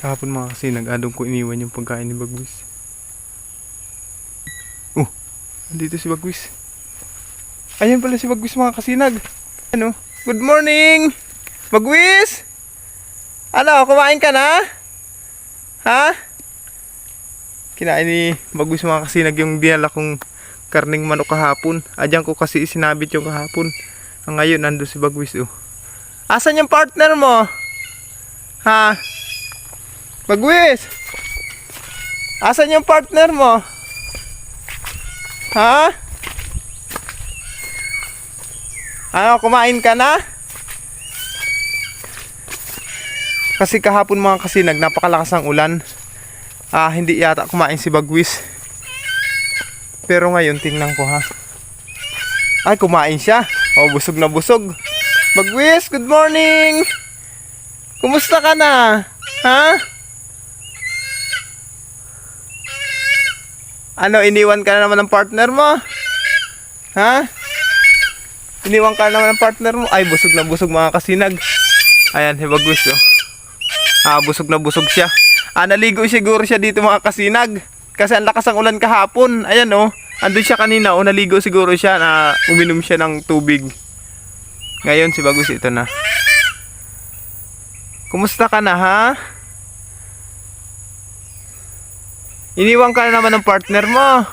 Kahapon mga kasi nag-adong ko iniwan yung pagkain ni Bagwis. Oh, andito si Bagwis. Ayan pala si Bagwis mga kasinag. Ano? Good morning! Bagwis! Ano, kumain ka na? Ha? Kinain ni Bagwis mga kasinag yung dinala kong karning manok kahapon. Adyan ko kasi isinabit yung kahapon. Ngayon nando si Bagwis oh. Asan yung partner mo? Ha? Bagwis! Asan yung partner mo? Ha? Ano, kumain ka na? Kasi kahapon mga kasinag, napakalakas ng ulan. Hindi yata kumain si Bagwis. Pero ngayon, tingnan ko ha. Ay, kumain siya. Oh, busog na busog. Bagwis, good morning! Kumusta ka na? Ha? Ano, iniwan ka na naman ng partner mo? Ha? Iniwan ka na naman ng partner mo? Ay, busog na busog mga kasinag. Ayan, si Bagwis oh. Busog na busog siya. Naligo siguro siya dito mga kasinag. Kasi ang lakas ng ulan kahapon. Ayan oh. Andun siya kanina oh. Naligo siguro siya na uminom siya ng tubig. Ngayon si Bagwis ito na. Kumusta ka na ha? Iniwan ka na naman ng partner mo.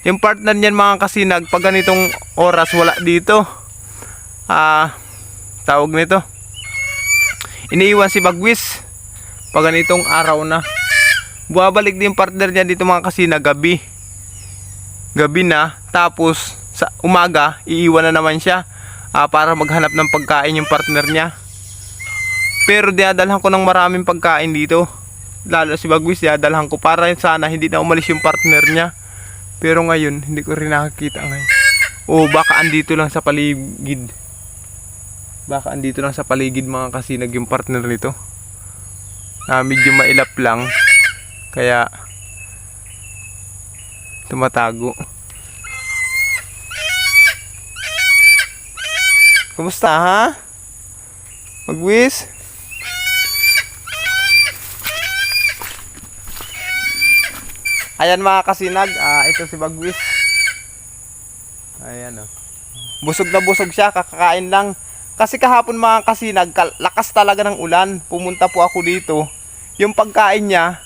Yung partner niyan mga kasinag, pag ganitong oras wala dito. Tawag nito. Iniiwan si Bagwis pag ganitong araw na. Buwabalik din yung partner niya dito mga kasinag gabi. Gabi na, tapos sa umaga iiwan na naman siya para maghanap ng pagkain yung partner niya. Pero dinadalhan ko ng maraming pagkain dito. Lalo si Bagwis, dinadalhan ko para sana hindi na umalis yung partner niya. Pero ngayon, hindi ko rin nakakita ngayon. Baka andito lang sa paligid. Baka andito lang sa paligid mga kasinag yung partner nito. Medyo mailap lang. Kaya tumatago. Kumusta ha? Bagwis? Ayan mga kasinag, ito si Bagwis. Ayan oh. Busog na busog siya, kakakain lang. Kasi kahapon mga kasinag, lakas talaga ng ulan. Pumunta po ako dito. Yung pagkain niya,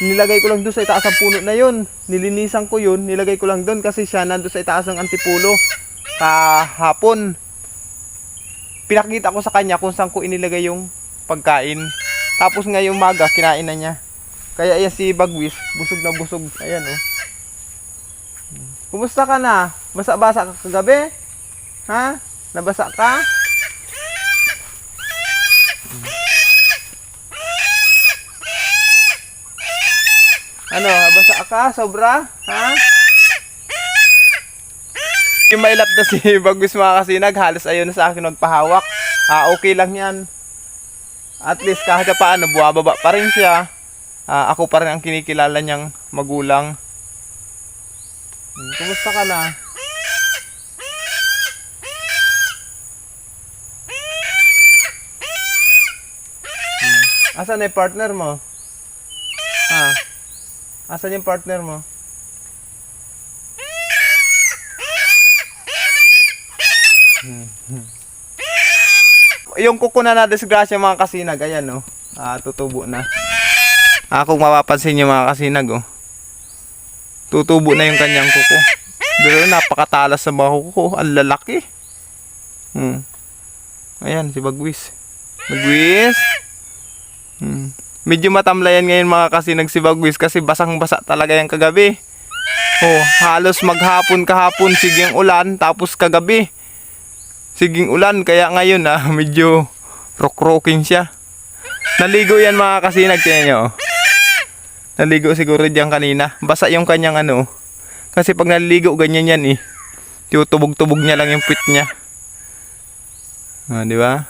nilagay ko lang doon sa itaas ng puno na yun. Nilinisan ko yun, nilagay ko lang doon kasi siya nandun sa itaas ng antipulo. Kahapon, pinakita ko sa kanya kung saan ko inilagay yung pagkain. Tapos ngayong maga, kinain na niya. Kaya ayan si Bagwis, busog na busog. Ayan oh. Kumusta ka na? Basa-basa ka kagabi? Ha? Nabasa ka? Ano, nabasa ka? Sobra? Ha? Yung mailap na si Bagwis mga kasinag, halos ayaw na sa akin magpahawak. Okay lang yan. At least kahit paano, buwababa pa rin siya. Ako pa rin ang kinikilala niyang magulang. Kumusta ka na? Asan na yung partner mo? Asan yung partner mo? Yung kuko na disgrasya mga kasinag, ayan no. Tutubo na. Kung mapapansin nyo mga kasinag oh. Tutubo na yung kanyang kuko. Pero napakatalas sa mga kuko. Ang lalaki. Ayan si Bagwis. Bagwis. Medyo matamlayan ngayon mga kasinag si Bagwis kasi basang-basa talaga yung kagabi. Halos maghapon kahapon siging ulan tapos kagabi siging ulan kaya ngayon medyo rock-rocking siya. Naligo yan mga kasinag, tingnan nyo. Naligo siguro diyan kanina. Basa yung kanyang ano. Kasi pag naliligo ganyan yan eh. Tutubog-tubog niya lang yung pit niya. Di ba?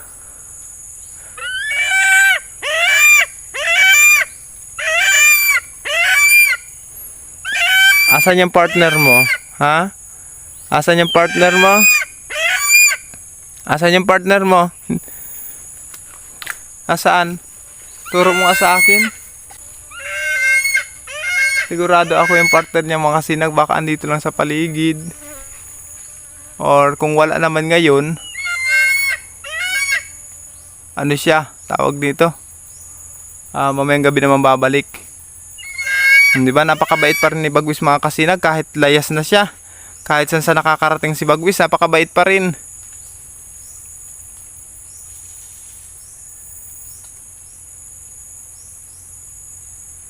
Asan yung partner mo? Ha? Asan yung partner mo? Asan yung partner mo? Asaan? Turo mo nga sa akin. Sigurado ako yung partner niya mga kasinag, baka andito lang sa paligid. Or kung wala naman ngayon, ano siya, tawag dito. Mamayang gabi naman babalik. Di ba, napakabait pa rin ni Bagwis mga kasinag kahit layas na siya. Kahit saan sa nakakarating si Bagwis, napakabait pa rin.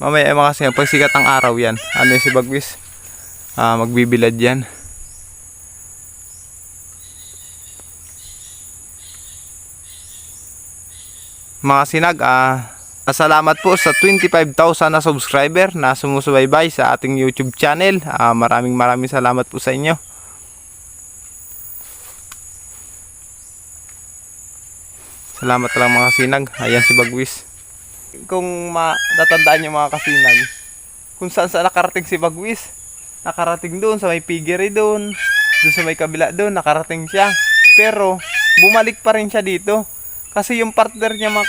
Mamaya mga kasinag, pag sikat ang araw yan, ano yung si Bagwis? Magbibilad yan. Mga sinag, salamat po sa 25,000 na subscriber na sumusubaybay sa ating YouTube channel. Maraming salamat po sa inyo. Salamat lang mga sinag. Ayan si Bagwis. Kung matatandaan nyo mga kasinag, kung saan nakarating si Bagwis, nakarating doon sa may piggery doon sa may kabila doon, nakarating siya. Pero bumalik pa rin siya dito. Kasi yung partner niya mga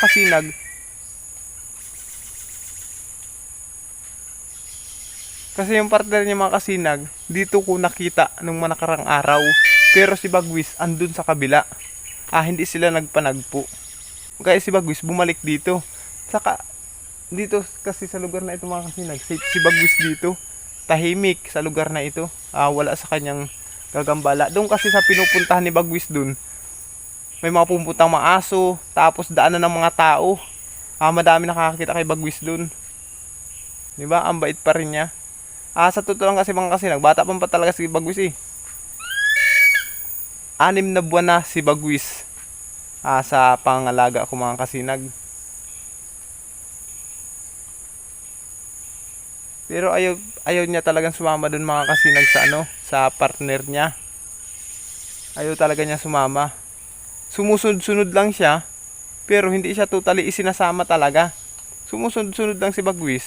kasinag, dito ko nakita nung nakarang araw. Pero si Bagwis andun sa kabila. Hindi sila nagpanagpo. Kaya si Bagwis bumalik dito. Saka dito kasi sa lugar na ito mga kasinag, si Bagwis dito tahimik sa lugar na ito. Wala sa kanyang gagambala. Doon kasi sa pinupuntahan ni Bagwis doon, may mga pumupuntang mga aso, tapos daanan ng mga tao. Madami nakakakita kay Bagwis doon. Di ba? Ang bait pa rin niya. Sa totoo lang kasi mga kasinag, bata pa talaga si Bagwis eh. 6 na buwan na si Bagwis sa pangalaga ko mga kasinag. Pero ayaw niya talagang sumama doon mga kasinag sa partner niya. Ayaw talaga niya sumama. Sumusunod-sunod lang siya, pero hindi siya totally isinasama talaga. Sumusunod-sunod lang si Bagwis.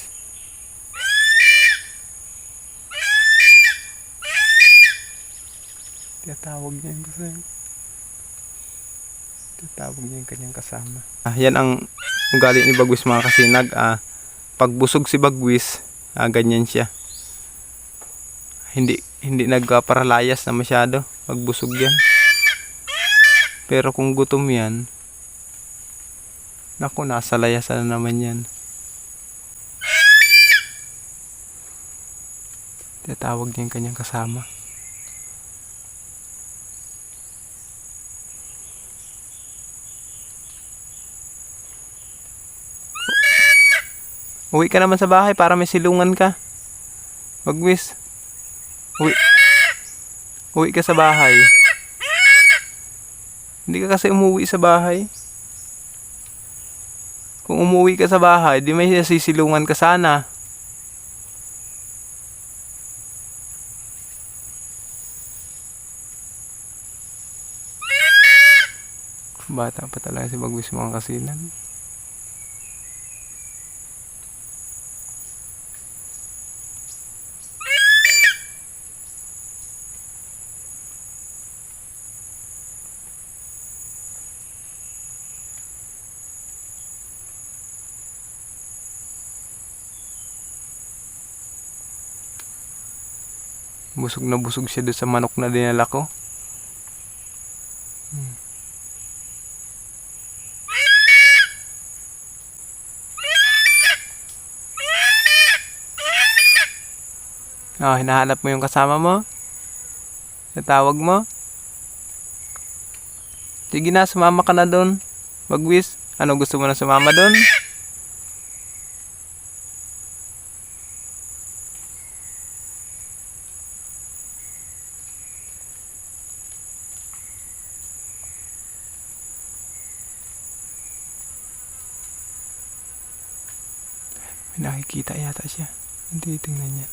Tinatawag niya yung kanyang kasama. Yan ang ugali ni Bagwis mga kasinag. Pag busog si Bagwis, ganyan siya. Hindi nagparalayas na masyado pag busog yan. Pero kung gutom yan, naku, nasa layasan na naman yan. Tinatawag niya yung kanyang kasama. Uwi ka naman sa bahay para may silungan ka. Bagwis. Uwi ka sa bahay. Hindi ka kasi umuwi sa bahay. Kung umuwi ka sa bahay, di may sisilungan ka sana. Bata pa talaga si Bagwis mga kasinag. Busog na busog siya doon sa manok na dinala ko. Hinahanap mo yung kasama mo? Natawag mo? Sige na, sumama ka na doon. Bagwis, ano gusto mo na sumama doon? May nakikita yata siya. Hindi tingnan niya.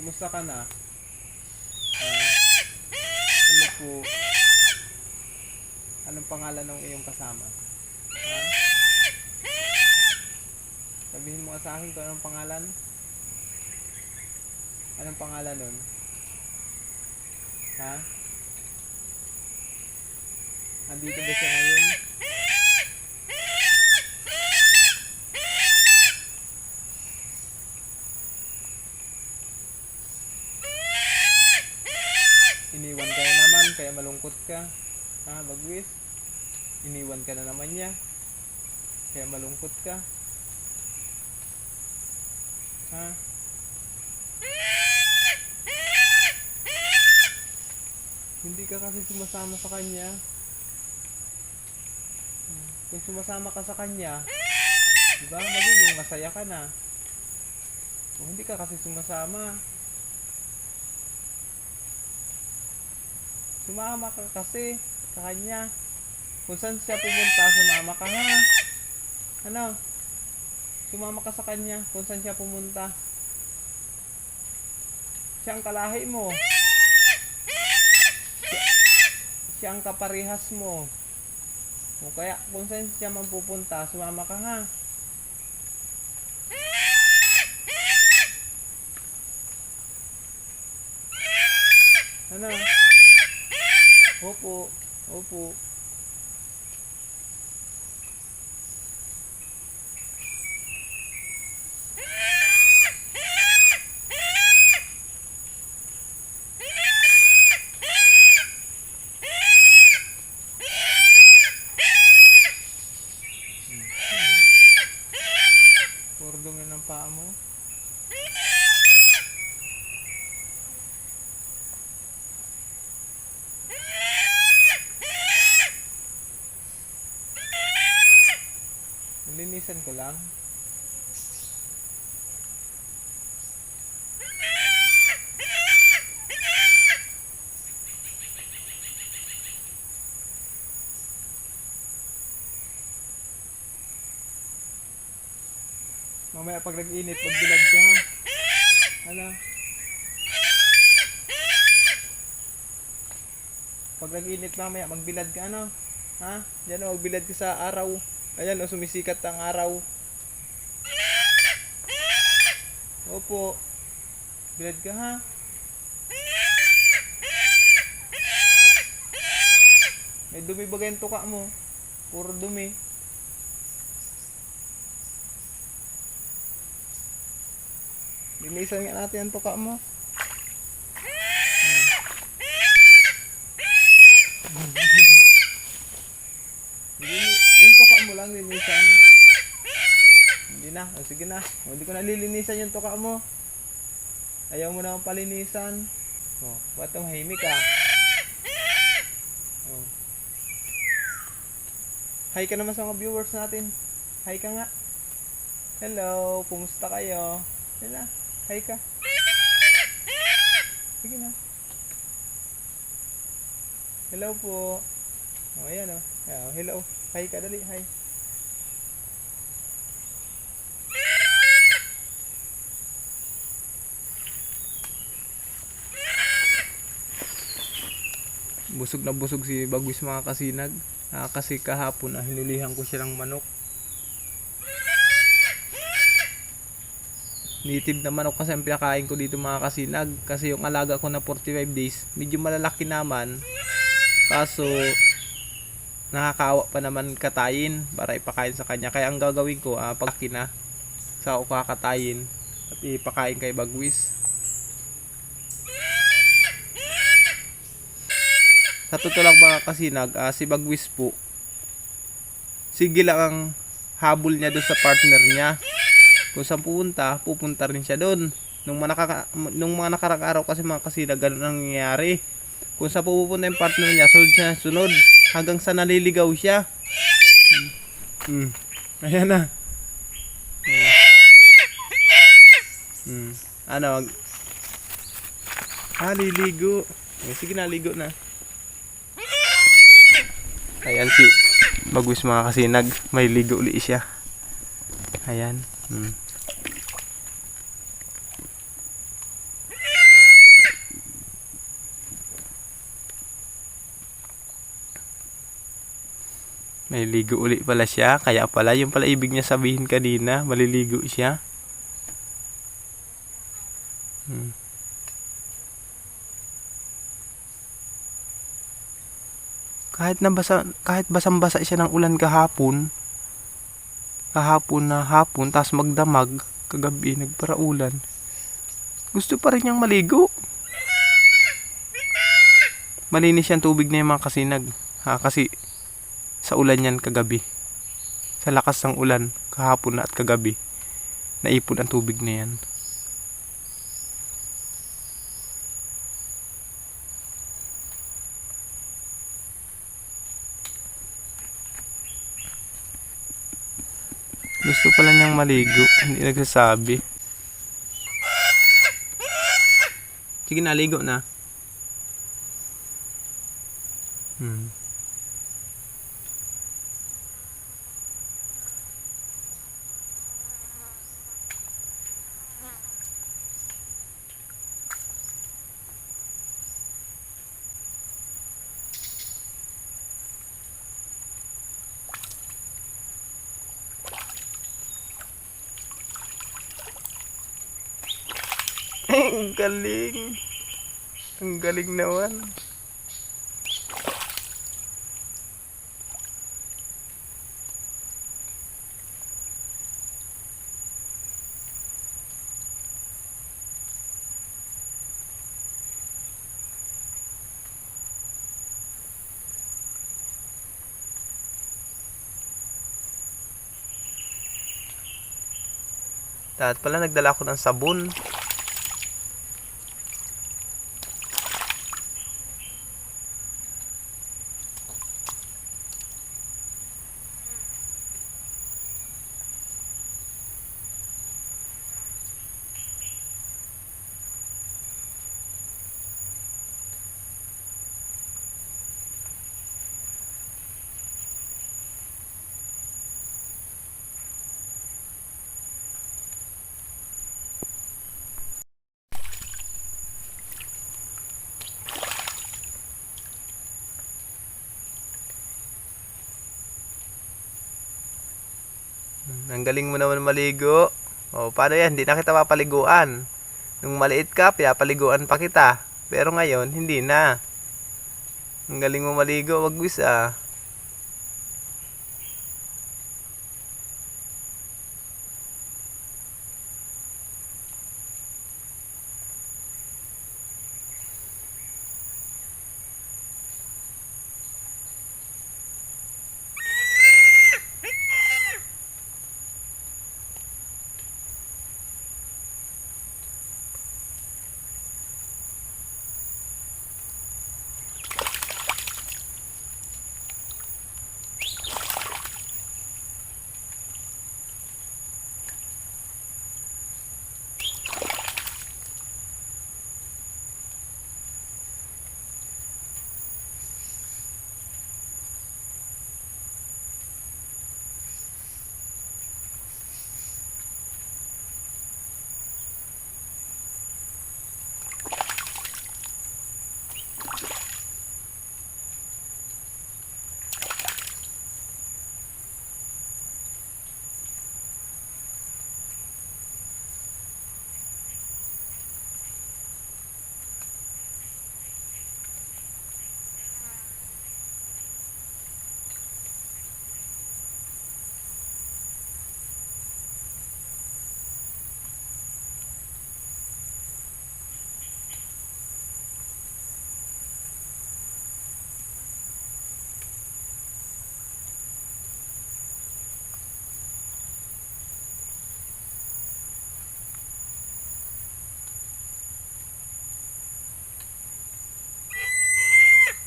Kumusta ka na? Ha? Ano po? Anong pangalan ng iyong kasama? Ha? Sabihin mo sa akin kung anong pangalan? Anong pangalan nun? Ha? Andito ba siya ngayon? Iniwan ka na naman, kaya malungkot ka. Ha, Bagwis? Iniwan ka na naman niya, kaya malungkot ka. Ha? Hindi ka kasi sumasama sa kanya. Kung sumasama ka sa kanya, diba, magiging masaya ka na. Kung hindi ka kasi sumasama, sumama ka kasi sa kanya. Kung saan siya pumunta, sumama ka ha. Ano? Sumama ka sa kanya kung saan siya pumunta. Siya ang kalahi mo. Siya ang kaparehas mo. O kaya kung saan siya magpupunta, sumama ka ha. Ano? Opo. Opo. Puro na ng paa mo. Nilinisan ko lang. Mamaya pag nag-init, magbilad ka ha. Ano? Pag nag-init mamaya, magbilad ka ano? Ha? Diyan o, magbilad ka sa araw. Ayan o, sumisikat ang araw. Opo. Bilad ka ha. May dumi ba yung tuka mo? Puro dumi. Linisan nga natin ang tuka mo. Yung tuka mo lang linisan. Hindi na. O, sige na. O, hindi ko na lilinisan yung tuka mo. Ayaw mo naman palinisan. O, ba't tumahimik ka? O. Hi ka naman sa mga viewers natin. Hi ka nga. Hello, kumusta kayo? Yan na. Hi ka. Sige na. Hello po. O, ayan o. Hello. Hi ka, dali. Hi. Busog na busog si Bagwis mga kasinag. Kasi kahapon hinulihan ko siya ng manok. Native na manok kasi ang pinakain ko dito mga kasinag. Kasi yung alaga ko na 45 days, medyo malalaki naman. Kaso nakakaawa pa naman katayin para ipakain sa kanya. Kaya ang gagawin ko, pagki na, sa ako kakatayin at ipakain kay Bagwis. Sa totoo lang mga kasinag, si Bagwis po, sige lang ang habol niya doon sa partner niya. Kung saan pupunta rin siya doon. Nung mga nakarang araw kasi mga kasinag, ganun ang nangyayari. Kung saan pupunta yung partner niya, sunod siya, sunod. Hanggang sa naliligaw siya. Ayan na. Ano? Liligo. Sige na, ligo na. Ayan si Bagwis mga kasinag, may ligo uli siya. Ayan. May ligo uli pala siya. Kaya pala, yung pala ibig niya sabihin kanina. Maliligo siya. Kahit basang-basa siya ng ulan kahapon na hapon, tapos magdamag, kagabi nagparaulan. Gusto pa rin niyang maligo. Malinis yung tubig na yung mga kasinag. Kasi sa ulan yan kagabi. Sa lakas ng ulan, kahapon na at kagabi, naipon ang tubig na yan. Gusto pala niyang maligo, hindi nagsasabi. Sige na, ligo na. Ang galing. Ang galing naman. Dapat pala nagdala ako ng sabon. Ang galing mo naman maligo. O, paano yan? Hindi na kita papaliguan. Nung maliit ka, pinapaliguan pa kita. Pero ngayon, hindi na. Ang galing mo maligo, wag ah.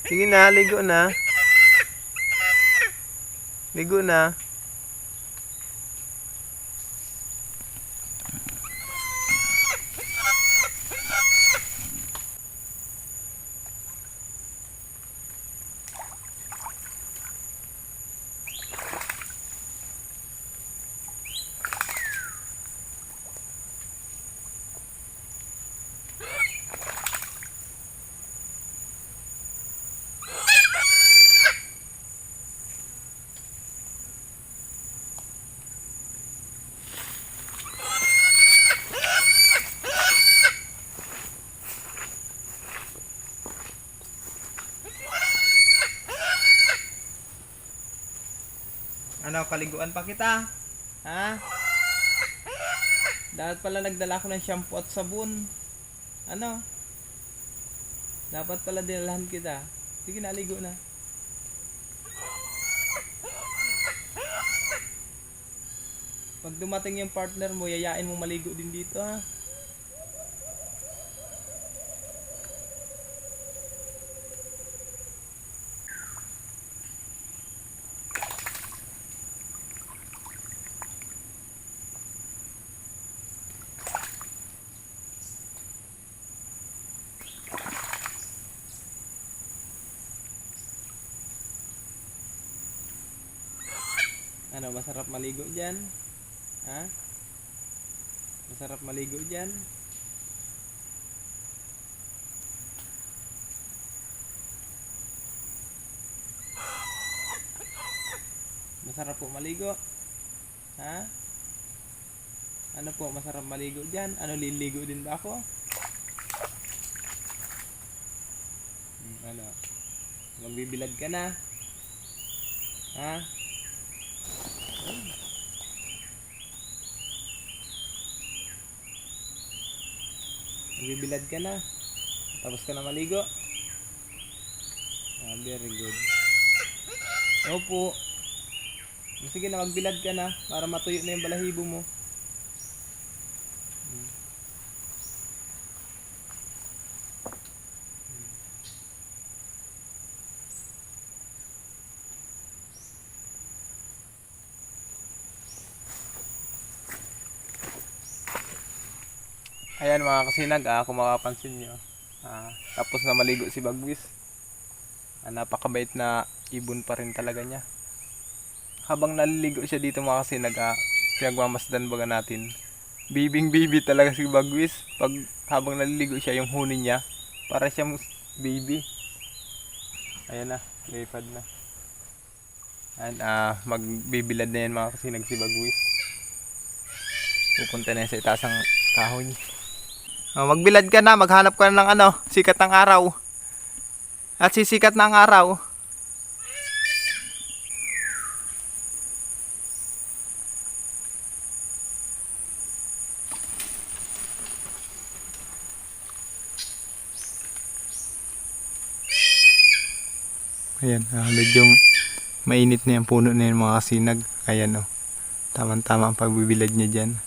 Sige na, ligo na. Ligo na. Ano, paliguan pa kita? Ha? Dapat pala nagdala ko ng shampoo at sabon. Ano? Dapat pala dinalahan kita. Sige, naligo na. Pag dumating yung partner mo, yayain mo maligo din dito, ha? Ano, masarap maligo dyan? Ha? Masarap maligo dyan? Masarap po maligo? Ha? Ano po, masarap maligo dyan? Ano, liligo din ba ako? Ano? Magbibilad ka na? Ha? Magbibilad ka na? Tapos ka na maligo? Ah, very good. Opo. Sige na, magbilad ka na para matuyo na yung balahibo mo. Ayan mga kasinag, kung makapansin nyo, tapos na maligo si Bagwis. Napakabait na ibon pa rin talaga niya. Habang naliligo siya dito mga kasinag, pinagmamasdan baga natin. Bibing bibi talaga si Bagwis. Habang naliligo siya, yung huni niya, para siyang baby. Ayan na, lipad na. Ayan, magbibilad na yan mga kasinag si Bagwis. Pupunta na yan sa itasang kahoy. Magbilad ka na, maghanap ka na ng sikat ng araw. At sisikat na ang araw. Ayan, medyo mainit na yung puno na yung mga kasinag. Ayan tamang-tama ang pagbibilad niya dyan.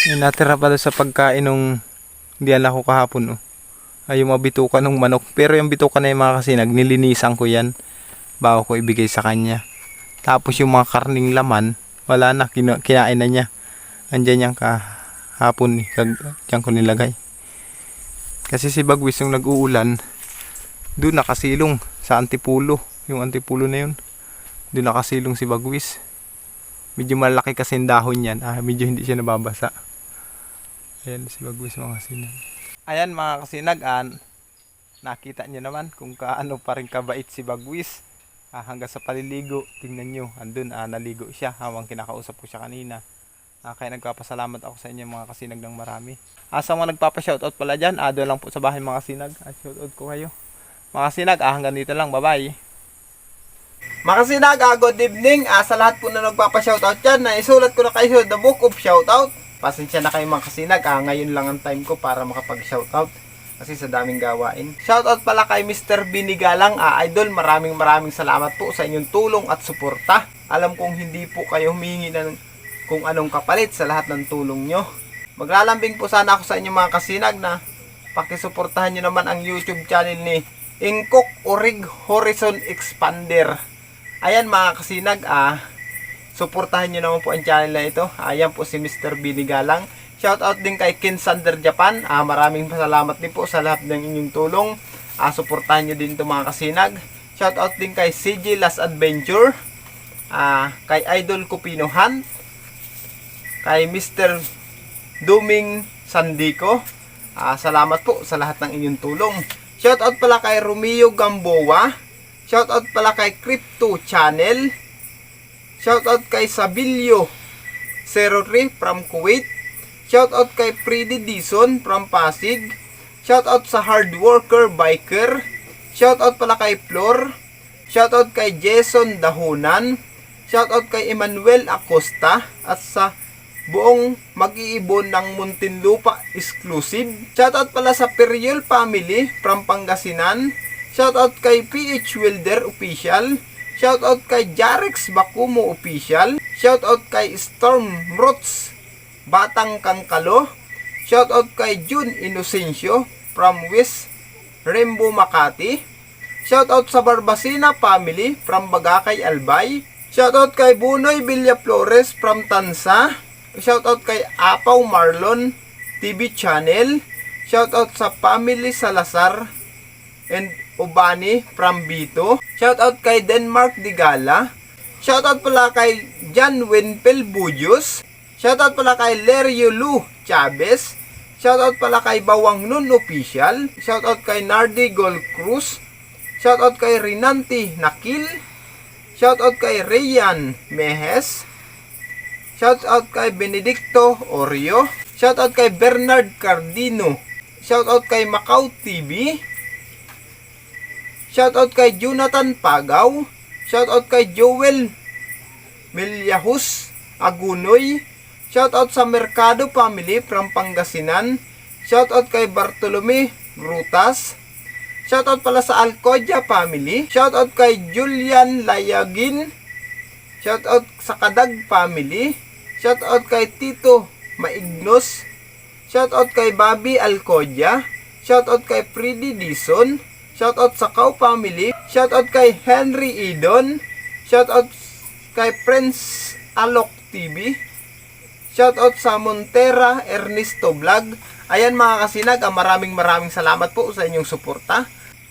Yung natira pa doon sa pagkain nung hindi ako kahapon ay yung mga bituka ng manok. Pero yung bituka na yung mga kasinag, nilinisan ko yan bago ko ibigay sa kanya. Tapos yung mga karning laman, wala na, kinain na niya. Andyan yung kahapon, dyan ko nilagay. Kasi si Bagwis yung nag-uulan, doon nakasilong sa antipulo. Yung antipulo na yun, doon nakasilong si Bagwis. Medyo malaki kasi yung dahon yan, medyo hindi siya nababasa. Ayan si Bagwis mga kasinag. Ayan mga kasinag, nakita nyo naman kung kaano pa rin kabait si Bagwis. Hanggang sa paliligo, tingnan nyo, andun naligo siya habang kinakausap ko siya kanina. Kaya nagpapasalamat ako sa inyo mga kasinag ng marami. Sa mga nagpapa-shoutout pala dyan, doon lang po sa bahay mga kasinag. Shoutout ko kayo. Mga kasinag, hanggang dito lang, bye bye. Mga kasinag, good evening. Sa lahat po na nagpapa-shoutout dyan, isulat ko na kayo the book of shoutout. Pasensya na kayo mga kasinag, ngayon lang ang time ko para makapag-shoutout kasi sa daming gawain. Shoutout pala kay Mr. Binigalang, idol, maraming salamat po sa inyong tulong at suporta. Alam kong hindi po kayo humingi ng kung anong kapalit sa lahat ng tulong nyo. Maglalambing po sana ako sa inyong mga kasinag na pakisuportahan nyo naman ang YouTube channel ni Ingkok Orig Horizon Expander. Ayan mga kasinag, suportahan nyo naman po ang channel na ito. Ayan po si Mr. Binigalang. Shoutout din kay Ken Sander Japan. Maraming salamat din po sa lahat ng inyong tulong. Suportahan nyo din ito mga kasinag. Shoutout din kay CJ Last Adventure. Kay Idol Cupino Hunt. Kay Mr. Duming Sandico. Salamat po sa lahat ng inyong tulong. Shoutout pala kay Romeo Gamboa. Shoutout pala kay Crypto Channel. Shoutout kay Sabilio 03 from Kuwait. Shoutout kay Freddy Dison from Pasig. Shoutout sa Hard Worker Biker. Shoutout pala kay Flor. Shoutout kay Jason Dahunan. Shoutout kay Emmanuel Acosta at sa buong mag-iibon ng Muntinlupa exclusive. Shoutout pala sa Periol family from Pangasinan. Shoutout kay PH Wilder Official. Shoutout kay Jarex Bakumo Official. Shoutout kay Storm Rots Batang Kangkalo. Shoutout kay June Inocencio from West Rainbow Makati. Shoutout sa Barbasina family from Bagakay Albay. Shoutout kay Bunoy Villaflores from Tansa. Shoutout kay Apaw Marlon TV Channel. Shoutout sa family Salazar and Ubani from Bito. Shoutout kay Denmark Digala. Shoutout pala kay Jan Winpel Buyos. Shoutout pala kay Lerio Lu Chavez. Shoutout pala kay Bawang Nun Official. Shoutout kay Nardi Gold Cruz. Shoutout kay Rinanti Nakil. Shoutout kay Rayan Mehes. Shoutout kay Benedicto Orio. Shoutout kay Bernard Cardino. Shoutout kay Macau TV. Shoutout kay Jonathan Pagaw. Shoutout kay Joel Milyahus Agunoy. Shoutout sa Mercado family from Pangasinan. Shoutout kay Bartolome Rutas. Shoutout pala sa Alcodia family. Shoutout kay Julian Layagin. Shoutout sa Kadag family. Shoutout kay Tito Maignos. Shoutout kay Bobby Alcodia. Shoutout kay Freddy Dison. Shoutout sa Cow family. Shoutout kay Henry Idon. Shoutout kay Prince Alok TV. Shoutout sa Montera Ernesto Vlog. Ayan mga kasinag, maraming salamat po sa inyong suporta.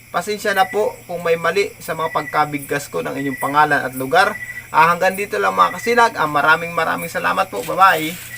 Pasensya na po kung may mali sa mga pagkabigkas ko ng inyong pangalan at lugar. Hanggang dito lang mga kasinag. Maraming salamat po. Bye-bye.